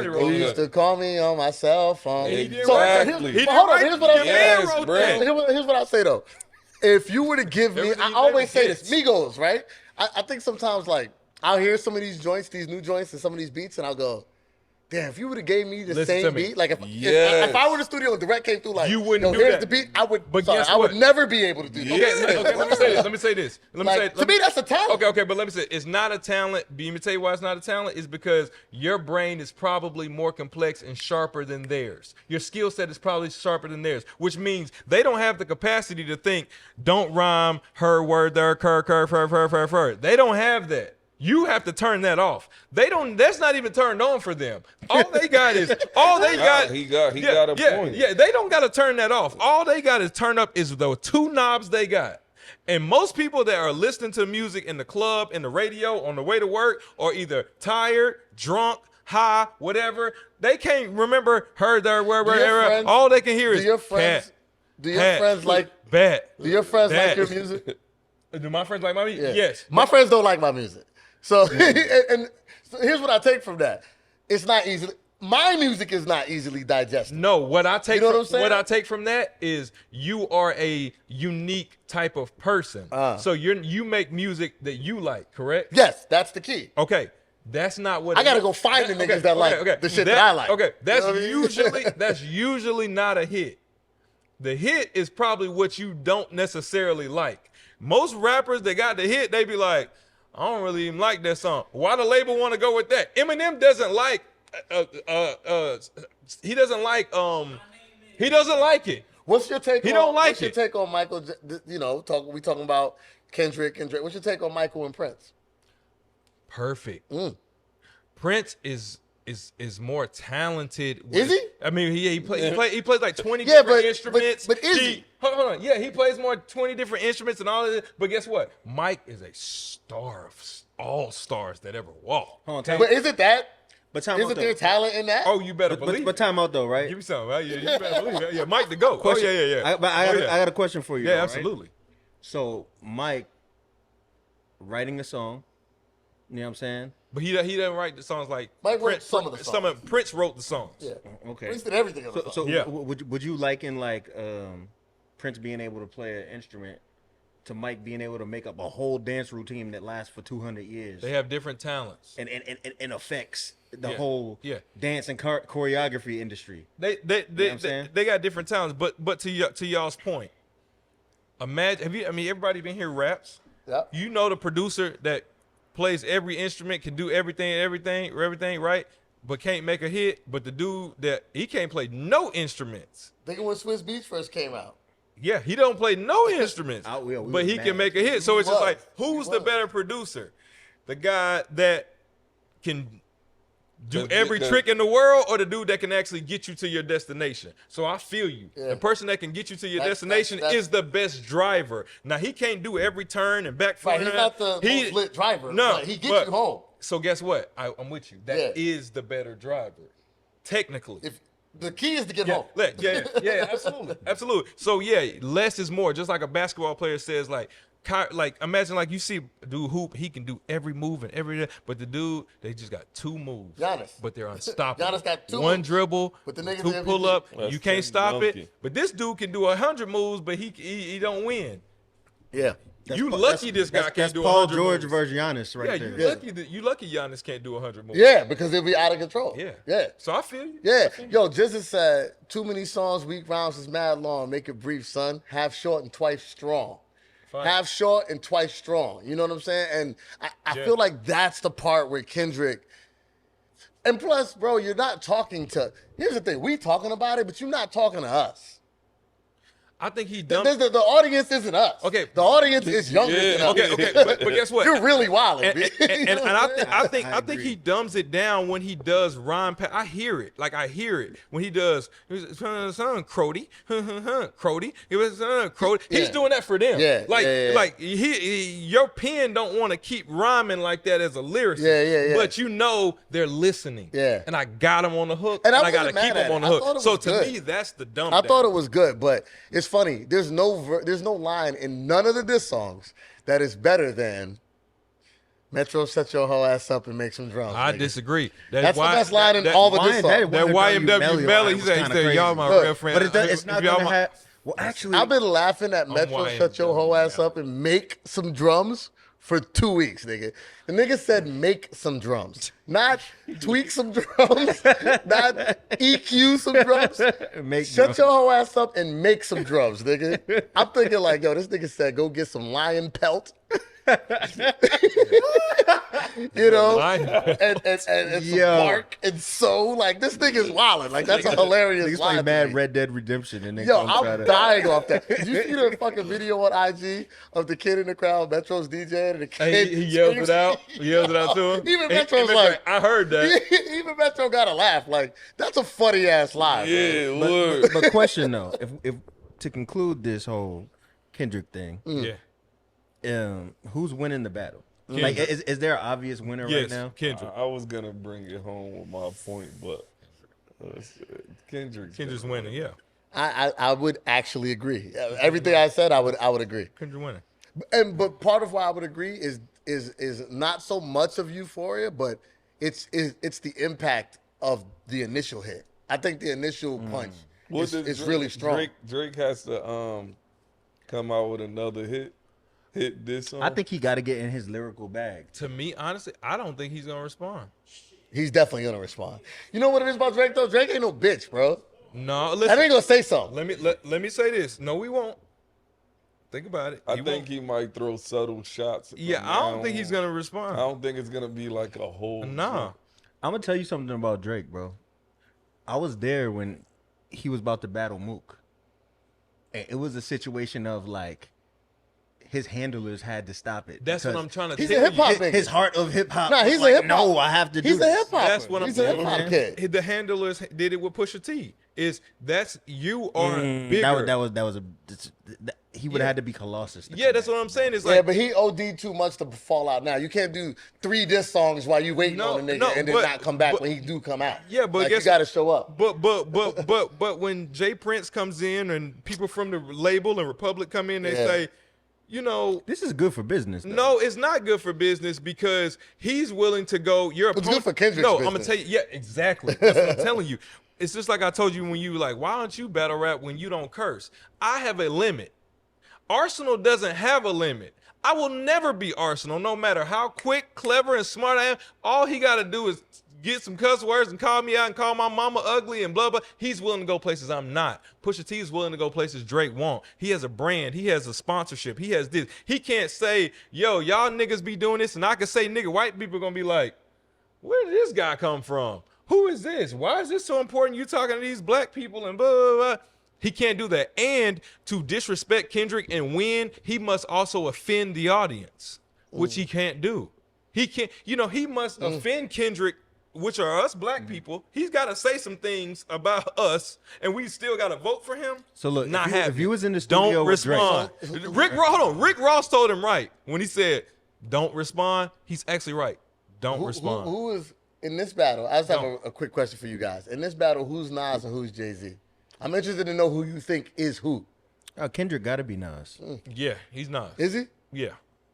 S2: wrote
S4: they
S2: it.
S4: used to call me on my cell phone.
S2: He didn't
S4: So
S2: write
S4: here's,
S2: it.
S4: but
S2: He didn't
S4: hold on,
S2: write
S4: here's what
S2: it.
S4: I'm
S2: Yes,
S4: saying.
S2: bro.
S4: Here's what I'll say though. If you were to give me,
S2: Everything
S4: I
S2: you
S4: always
S2: never
S4: say this,
S2: gets.
S4: Migos, right? I think sometimes like I'll hear some of these joints, these new joints, and some of these beats, and I'll go, damn, if you would have gave me the
S2: Listen to
S4: same
S2: me.
S4: beat, like if
S3: Yes.
S4: I were in the studio and Direct came through, like,
S2: You wouldn't
S4: yo,
S2: do
S4: here's
S2: that.
S4: the beat, I would,
S2: But
S4: sorry,
S2: guess
S4: I would
S2: what?
S4: never be able to do that.
S2: Okay, let me say this. Let me say
S4: To me, that's a talent.
S2: Okay, but let me say it's not a talent. Let me tell you why it's not a talent. Is because your brain is probably more complex and sharper than theirs. Your skill set is probably sharper than theirs, which means they don't have the capacity to think, don't rhyme, her, word, there, fur. They don't have that. You have to turn that off. They don't. That's not even turned on for them. All they got is
S3: He got a point.
S2: Yeah, they don't got to turn that off. All they got to turn up is the two knobs they got. And most people that are listening to music in the club, in the radio, on the way to work, are either tired, drunk, high, whatever. They can't remember her, there, wherever. All they can hear is
S4: Do your friends like
S2: bat.
S4: Do your friends
S2: That.
S4: like your music?
S2: Do my friends like my music?
S4: Yeah.
S2: Yes.
S4: My friends don't like my music. So, and so here's what I take from that. It's not easily. My music is not easily digested.
S2: No, what I take
S4: You know what I'm saying?
S2: what I take from that is you are a unique type of person. So you make music that you like, correct?
S4: Yes, that's the key.
S2: Okay. That's not what
S4: I gotta go find the niggas that like the shit that I like.
S2: Okay, that's
S4: You know what I mean?
S2: that's usually not a hit. The hit is probably what you don't necessarily like. Most rappers that got the hit, they be like, I don't really even like that song. Why the label want to go with that? Eminem doesn't like he doesn't like it.
S4: What's your take?
S2: He
S4: on,
S2: don't like
S4: what's your
S2: it.
S4: take on Michael? You know, we talking about Kendrick and Drake. What's your take on Michael and Prince?
S2: Perfect. Prince is more talented.
S4: Is he?
S2: I mean, he plays like 20
S4: Yeah,
S2: different
S4: but
S2: instruments.
S4: is he?
S2: Hold on. Yeah, he plays more 20 different instruments and all of it. But guess what? Mike is a star of all stars that ever walked.
S1: Hold on,
S4: But is it that?
S1: But time out
S4: Isn't
S1: though.
S4: there talent in that?
S2: Oh, you better believe
S1: But
S2: it.
S1: time out though, right?
S2: Give me something, right? Yeah, you better believe it. Yeah, Mike the GOAT.
S1: Question-
S2: Oh, yeah.
S1: I
S2: Oh,
S1: got a question for you.
S2: Yeah,
S1: though, right?
S2: absolutely.
S1: So Mike writing a song, you know what I'm saying?
S2: But he doesn't write the songs like
S4: Mike wrote
S2: Prince.
S4: some of the songs.
S2: Prince wrote the songs.
S4: Yeah.
S1: Okay.
S4: Prince did everything on the
S1: So
S4: song.
S2: Yeah.
S1: would you liken like Prince being able to play an instrument to Mike being able to make up a whole dance routine that lasts for 200 years
S2: They have different talents.
S1: and affects the
S2: Yeah.
S1: whole
S2: Yeah.
S1: dance and choreography industry?
S2: They
S1: what I'm saying?
S2: they got different talents. But to y'all's point, imagine everybody been here raps.
S4: Yep.
S2: You know the producer that plays every instrument, can do everything, right? But can't make a hit. But the dude that he can't play no instruments.
S4: Think of when Swiss Beats first came out.
S2: Yeah, he don't play no instruments,
S1: We
S2: but
S1: was
S2: he
S1: mad.
S2: can make a hit. So it's
S4: He
S2: just
S4: was.
S2: like, who's
S4: He
S2: the
S4: was.
S2: better producer? The guy that can do
S3: The-
S2: every
S3: the-
S2: trick in the world, or the dude that can actually get you to your destination? So I feel you.
S4: Yeah.
S2: The person that can get you to your
S4: That's-
S2: destination
S4: that's-
S2: is the best driver. Now he can't do every turn and back foot.
S4: Right, he's not the most lit driver,
S2: No,
S4: but he gets you home.
S2: So guess what? I'm with you. That
S4: Yeah.
S2: is the better driver, technically.
S4: If the key is to get
S2: Yeah,
S4: home.
S2: yeah, absolutely, absolutely. So yeah, less is more. Just like a basketball player says, like imagine like you see a dude hoop, he can do every move and every, but the dude they just got 2 moves.
S4: Giannis.
S2: But they're unstoppable.
S4: Giannis got 2
S2: one
S4: moves,
S2: dribble,
S4: but the nigga's
S2: 2
S4: the
S2: pull
S4: MVP.
S2: up.
S3: That's
S2: You can't
S3: Tim
S2: stop
S3: Duncan.
S2: it. But this dude can do 100 moves, but he don't win.
S4: Yeah.
S2: You lucky this guy
S1: that's
S2: can't do
S1: Paul
S2: 100
S1: George
S2: moves.
S1: versus Giannis right
S2: Yeah,
S1: there.
S2: you lucky Giannis can't do 100 moves.
S4: Yeah, because they'll be out of control.
S2: Yeah.
S4: Yeah.
S2: So I feel you.
S4: Yeah. Yo, Jizzle said, too many songs, weak rhymes is mad long. Make it brief, son. Half short and twice strong.
S2: Fine.
S4: Half short and twice strong. You know what I'm saying? And I
S2: Yeah.
S4: feel like that's the part where Kendrick. And plus, bro, you're not talking to. Here's the thing: we talking about it, but you're not talking to us.
S2: I think he
S4: The,
S2: dumped.
S4: the audience isn't us.
S2: Okay.
S4: The audience is younger than us.
S2: Okay, but guess what?
S4: You're really wild.
S2: And I think
S1: agree.
S2: he dumbs it down when he does rhyme. I hear it, like I hear it when he does. Son, Crody, Crody. It was Crody. He's
S4: Yeah.
S2: doing that for them.
S4: Yeah,
S2: like
S4: yeah.
S2: like your pen don't want to keep rhyming like that as a lyricist.
S4: Yeah.
S2: But you know they're listening.
S4: Yeah.
S2: And I got him on the hook,
S4: And I
S2: and I gotta
S4: wasn't
S2: keep
S4: mad
S2: him
S4: at
S2: on the
S4: it. I thought
S2: hook.
S4: it
S2: So
S4: was
S2: to
S4: good.
S2: me, that's the dumb.
S4: I thought it was good, but it's funny. There's no line in none of the diss songs that is better than Metro set your whole ass up and make some drums.
S2: I
S4: nigga.
S2: diss
S4: That's the best line in all the diss songs.
S2: That YMW Melly, he said, y'all my
S4: Look,
S2: real friend.
S1: But it's not
S2: Y'all
S1: gonna
S2: my-
S1: have. Well, actually,
S4: I've been laughing at Metro shut your whole ass up and make some drums for 2 weeks, nigga. The nigga said make some drums, not tweak some drums, not EQ some drums.
S1: Make
S4: Shut
S1: drums.
S4: your whole ass up and make some drums, nigga. I'm thinking like, yo, this nigga said go get some lion pelt. You know,
S2: Lion
S4: and some
S1: Yo.
S4: bark and so like this nigga's wilding. Like that's a hilarious
S1: Niggas
S4: line.
S1: play
S4: to
S1: Mad
S4: me.
S1: Red Dead Redemption and then
S4: Yo,
S1: come try
S4: I'm
S1: to-
S4: dying off that. Did you see the fucking video on IG of the kid in the crowd, Metro's DJ, and the kid
S2: He yells
S4: screams-
S2: it out. He yells it out to him.
S4: Even
S2: And-
S4: Metro's
S2: and
S4: like,
S2: I heard that.
S4: even Metro got to laugh. Like that's a funny ass line. bro.
S3: Yeah, look.
S1: But question though, if to conclude this whole Kendrick thing,
S2: Yeah.
S1: who's winning the battle? Like, is there an obvious winner right
S2: Yes,
S1: now?
S2: Kendrick.
S3: I was gonna bring it home with my point, but
S2: Kendrick's winning. Yeah,
S4: I would actually agree. Everything I said, I would agree.
S2: Kendrick winning.
S4: But part of why I would agree is not so much of Euphoria, but it's the impact of the initial hit. I think the initial punch is really strong.
S3: Drake has to come out with another hit this song.
S1: I think he got to get in his lyrical bag.
S2: To me, honestly, I don't think he's gonna respond.
S4: He's definitely gonna respond. You know what it is about Drake though? Drake ain't no bitch, bro.
S2: No,
S4: I
S2: listen.
S4: ain't gonna say something.
S2: Let me say this. No, we won't. Think about it.
S3: I
S2: He
S3: think
S2: won't.
S3: he might throw subtle shots.
S2: Yeah, I don't think he's gonna respond.
S3: I don't think it's gonna be like a whole.
S2: Nah.
S1: I'm gonna tell you something about Drake, bro. I was there when he was about to battle Mook. And it was a situation of like his handlers had to stop it.
S2: That's what
S1: because
S2: I'm trying to
S4: He's
S2: tell
S4: a hip hop
S2: you.
S4: nigga.
S1: His heart of hip hop.
S4: Nah,
S1: was
S4: he's a
S1: like,
S4: hip hop.
S1: No, I have to do
S4: He's a
S1: this.
S4: hip hop.
S2: That's what I'm
S4: He's a hip hop
S2: saying.
S4: kid.
S2: The handlers did it with Pusha T. You are bigger.
S1: That was he would have had to be Colossus.
S2: Yeah, that's what I'm saying. It's
S4: Yeah,
S2: like
S4: but he OD'd too much to fall out now. You can't do 3 diss songs while you waiting on the nigga and then not come back when he do come out.
S2: Yeah, but
S4: like,
S2: guess
S4: you got to show up.
S2: But when Jay Prince comes in and people from the label and Republic come in, they say, you know,
S1: This is good for business. Though.
S2: no, it's not good for business because he's willing to go.
S4: It's good for Kendrick's
S2: No,
S4: business.
S2: I'm gonna tell you. Yeah, exactly. That's what I'm telling you. It's just like I told you when you were like, why don't you battle rap when you don't curse? I have a limit. Arsenal doesn't have a limit. I will never be Arsenal, no matter how quick, clever, and smart I am. All he got to do is get some cuss words and call me out and call my mama ugly and blah, blah. He's willing to go places I'm not. Pusha T is willing to go places Drake won't. He has a brand. He has a sponsorship. He has this. He can't say, yo, y'all niggas be doing this. And I can say, nigga, white people are going to be like, where did this guy come from? Who is this? Why is this so important? You talking to these black people and blah, blah, blah. He can't do that. And to disrespect Kendrick and win, he must also offend the audience, which he can't do. He can't, you know, he must offend Kendrick, which are us black people. He's got to say some things about us, and we still got to vote for him.
S1: So look,
S2: not
S1: if you was in the studio
S2: don't
S1: with Drake-
S2: respond. Hold on. Rick Ross told him right when he said, "Don't respond." He's actually right. Don't respond.
S4: Who is in this battle? I just have
S2: No.
S4: a quick question for you guys. In this battle, who's Nas and who's Jay-Z? I'm interested to know who you think is who.
S1: Kendrick got to be Nas.
S2: Yeah, he's Nas.
S4: Is he?
S2: Yeah,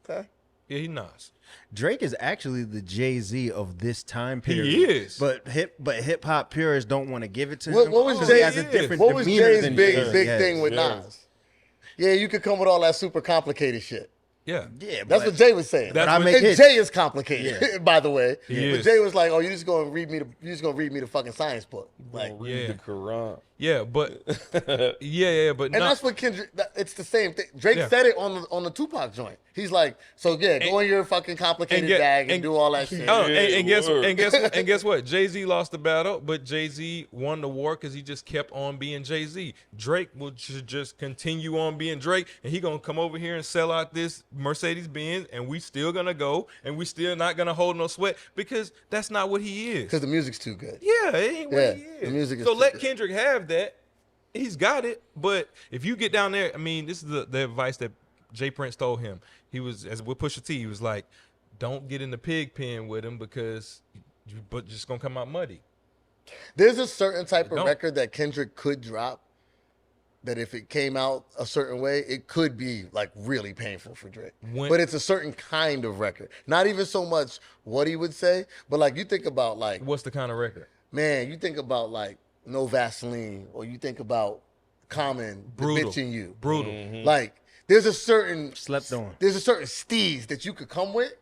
S4: Okay.
S2: yeah, he's Nas.
S1: Drake is actually the Jay-Z of this time period.
S2: He is.
S1: But hip hop purists don't want to give it to
S4: What
S1: him.
S4: was
S1: because he
S4: Jay-
S1: has a different
S4: What was
S1: demeanor
S4: Jay's
S1: than
S4: big
S1: Jay.
S4: thing with
S3: Yeah.
S4: Nas? Yeah, you could come with all that super complicated shit.
S2: Yeah.
S1: Yeah,
S4: That's what Jay was saying.
S2: That's
S1: I
S2: what-
S1: make
S4: And
S1: hits.
S4: Jay is complicated, by the way.
S2: He
S4: But
S2: is.
S4: Jay was like, "Oh, you just gonna read me the fucking science book." Like,
S3: Read
S2: Yeah.
S3: the Quran.
S2: Yeah, but yeah, but
S4: and
S2: no,
S4: that's what Kendrick. It's the same thing. Drake
S2: Yeah.
S4: said it on the Tupac joint. He's like, "So yeah, go in your fucking complicated bag and do all that shit."
S2: Oh,
S3: Yeah,
S2: and guess what? Jay-Z lost the battle, but Jay-Z won the war because he just kept on being Jay-Z. Drake will just continue on being Drake, and he gonna come over here and sell out this Mercedes-Benz, and we still gonna go, and we still not gonna hold no sweat because that's not what he is.
S4: Because the music's too good.
S2: Yeah, it ain't what
S4: Yeah,
S2: he is.
S4: the music is
S2: so
S4: too
S2: let
S4: good.
S2: Kendrick have that. He's got it. But if you get down there, I mean, this is the advice that Jay Prince told him. He was, as with Pusha T, he was like, don't get in the pig pen with him because but just gonna come out muddy.
S4: There's a certain type of
S2: Don't.
S4: record that Kendrick could drop that if it came out a certain way, it could be like really painful for Drake.
S2: When-
S4: But it's a certain kind of record. Not even so much what he would say, but like you think about like,
S2: What's the kind of record?
S4: man, you think about like No Vaseline, or you think about Common, The
S2: Brutal.
S4: Bitch in You.
S2: Brutal.
S4: Like there's a certain
S1: Slept on.
S4: There's a certain steez that you could come with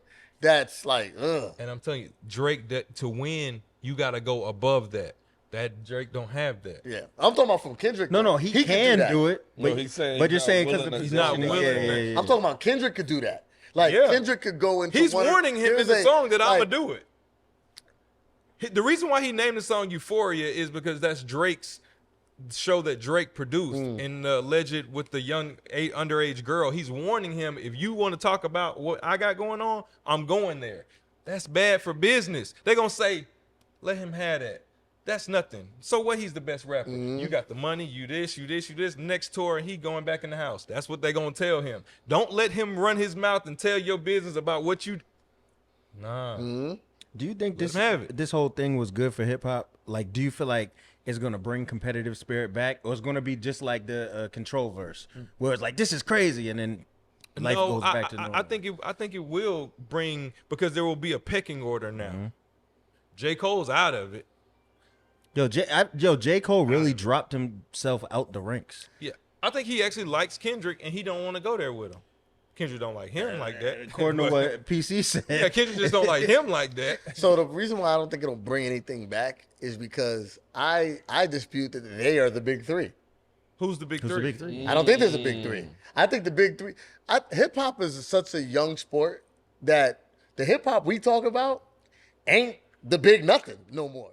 S4: that's like, ugh.
S2: And I'm telling you, Drake, that to win, you gotta go above that. That Drake don't have that.
S4: Yeah. I'm talking about from Kendrick.
S1: No,
S4: though.
S1: he
S4: could
S1: can
S4: that.
S1: do it.
S3: No,
S1: but-
S3: he's saying
S1: but you're
S3: he's not
S1: saying because
S3: willing to
S2: He's not
S3: do it.
S2: willing.
S4: I'm talking about Kendrick could do that. Like
S2: Yeah.
S4: Kendrick could go into
S2: He's
S4: one-
S2: warning him in
S4: there's
S2: the
S4: a-
S2: song that I'm
S4: like,
S2: gonna do it. The reason why he named the song Euphoria is because that's Drake's show that Drake produced in alleged with the young underage girl. He's warning him, if you want to talk about what I got going on, I'm going there. That's bad for business. They're gonna say, let him have that. That's nothing. So what? He's the best rapper. You got the money, you this. Next tour, and he going back in the house. That's what they gonna tell him. Don't let him run his mouth and tell your business about what you. Nah.
S1: Do you think this
S2: him have it.
S1: this whole thing was good for hip hop? Like, do you feel like it's gonna bring competitive spirit back, or it's gonna be just like the Control verse, where it's like this is crazy, and then life
S2: No,
S1: goes back to normal?
S2: I think it will bring, because there will be a pecking order now. J. Cole's out of it.
S1: J. Cole really dropped himself out the ranks.
S2: Yeah, I think he actually likes Kendrick, and he don't want to go there with him. Kendrick don't like him like that.
S1: According to
S2: But-
S1: what PC said.
S2: yeah, Kendrick just don't like him like that.
S4: So the reason why I don't think it'll bring anything back is because I dispute that they are the big three.
S2: Who's the big
S1: Who's
S2: three?
S1: the big three?
S4: I don't think there's a big three. I think the big three. Hip hop is such a young sport that the hip hop we talk about ain't the big nothing no more.